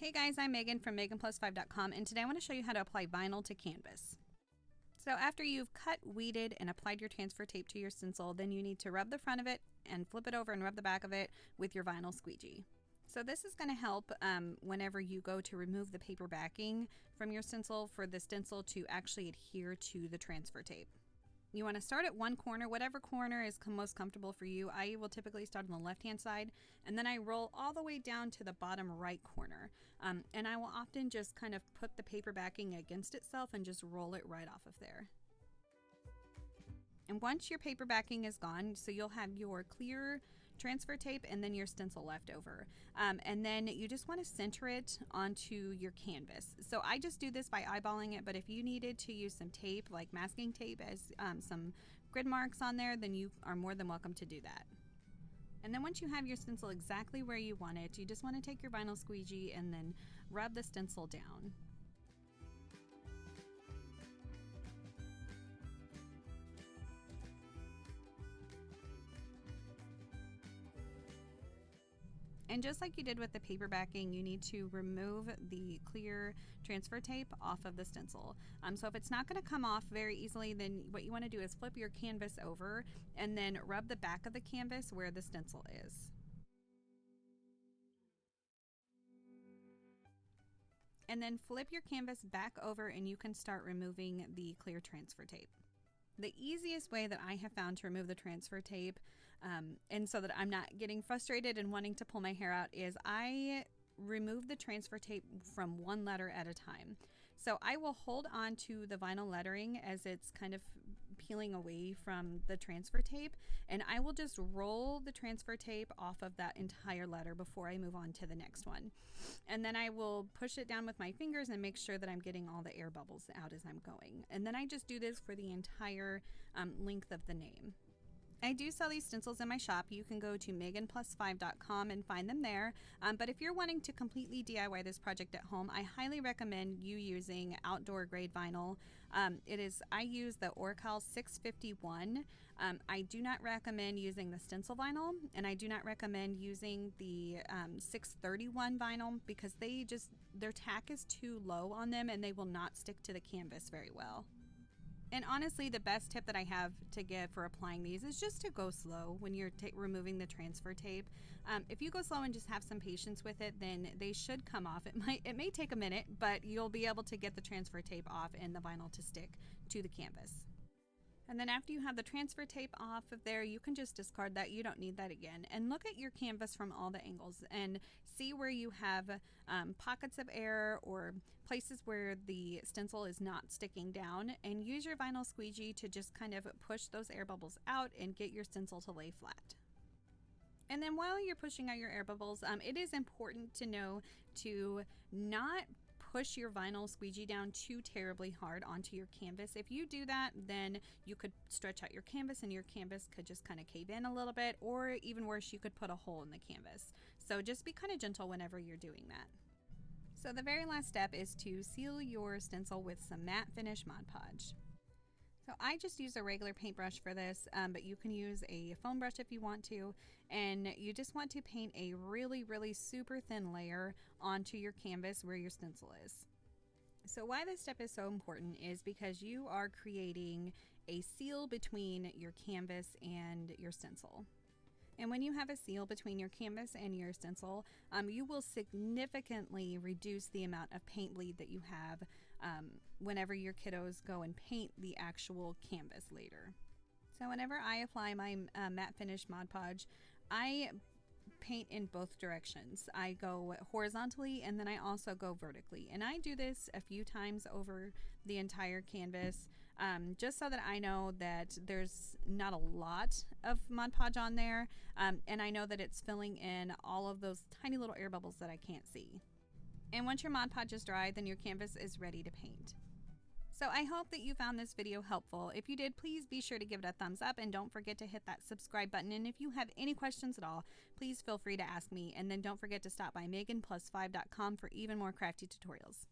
Hey guys, I'm Megan from meganplus5.com, and today I want to show you how to apply vinyl to canvas. So after you've cut, weeded, and applied your transfer tape to your stencil, then you need to rub the front of it and flip it over and rub the back of it with your vinyl squeegee. So this is going to help whenever you go to remove the paper backing from your stencil for the stencil to actually adhere to the transfer tape. You want to start at one corner, whatever corner is most comfortable for you. I will typically start on the left-hand side, and then I roll all the way down to the bottom right corner. And I will often just kind of put the paper backing against itself and just roll it right off of there. And once your paper backing is gone, so you'll have your clear transfer tape and then your stencil left over. And then you just want to center it onto your canvas. So I just do this by eyeballing it, but if you needed to use some tape, like masking tape as some grid marks on there, then you are more than welcome to do that. And then once you have your stencil exactly where you want it, you just want to take your vinyl squeegee and then rub the stencil down. And just like you did with the paper backing, you need to remove the clear transfer tape off of the stencil. So if it's not going to come off very easily, then what you want to do is flip your canvas over and then rub the back of the canvas where the stencil is. And then flip your canvas back over and you can start removing the clear transfer tape. The easiest way that I have found to remove the transfer tape, and so that I'm not getting frustrated and wanting to pull my hair out, is I remove the transfer tape from one letter at a time. So I will hold on to the vinyl lettering as it's kind of peeling away from the transfer tape, and I will just roll the transfer tape off of that entire letter before I move on to the next one. And then I will push it down with my fingers and make sure that I'm getting all the air bubbles out as I'm going. And then I just do this for the entire length of the name. I do sell these stencils in my shop. You can go to meganplus5.com and find them there. But if you're wanting to completely DIY this project at home, I highly recommend you using outdoor grade vinyl. I use the Orcal 651. I do not recommend using the stencil vinyl, and I do not recommend using the 631 vinyl because their tack is too low on them and they will not stick to the canvas very well. And honestly, the best tip that I have to give for applying these is just to go slow when you're removing the transfer tape. If you go slow and just have some patience with it, then they should come off. It may take a minute, but you'll be able to get the transfer tape off and the vinyl to stick to the canvas. And then after you have the transfer tape off of there, you can just discard that. You don't need that again. And look at your canvas from all the angles and see where you have pockets of air or places where the stencil is not sticking down, and use your vinyl squeegee to just kind of push those air bubbles out and get your stencil to lay flat. And then while you're pushing out your air bubbles, it is important to know to not push your vinyl squeegee down too terribly hard onto your canvas. If you do that, then you could stretch out your canvas and your canvas could just kind of cave in a little bit, or even worse, you could put a hole in the canvas. So just be kind of gentle whenever you're doing that. So the very last step is to seal your stencil with some matte finish Mod Podge. So I just use a regular paintbrush for this, but you can use a foam brush if you want to, and you just want to paint a really, really super thin layer onto your canvas where your stencil is. So why this step is so important is because you are creating a seal between your canvas and your stencil. And when you have a seal between your canvas and your stencil, you will significantly reduce the amount of paint bleed that you have whenever your kiddos go and paint the actual canvas later. So whenever I apply my matte finish Mod Podge, I paint in both directions. I go horizontally and then I also go vertically. And I do this a few times over the entire canvas just so that I know that there's not a lot of Mod Podge on there, and I know that it's filling in all of those tiny little air bubbles that I can't see. And once your Mod Podge is dry, then your canvas is ready to paint. So I hope that you found this video helpful. If you did, please be sure to give it a thumbs up and don't forget to hit that subscribe button. And if you have any questions at all, please feel free to ask me. And then don't forget to stop by meganplus5.com for even more crafty tutorials.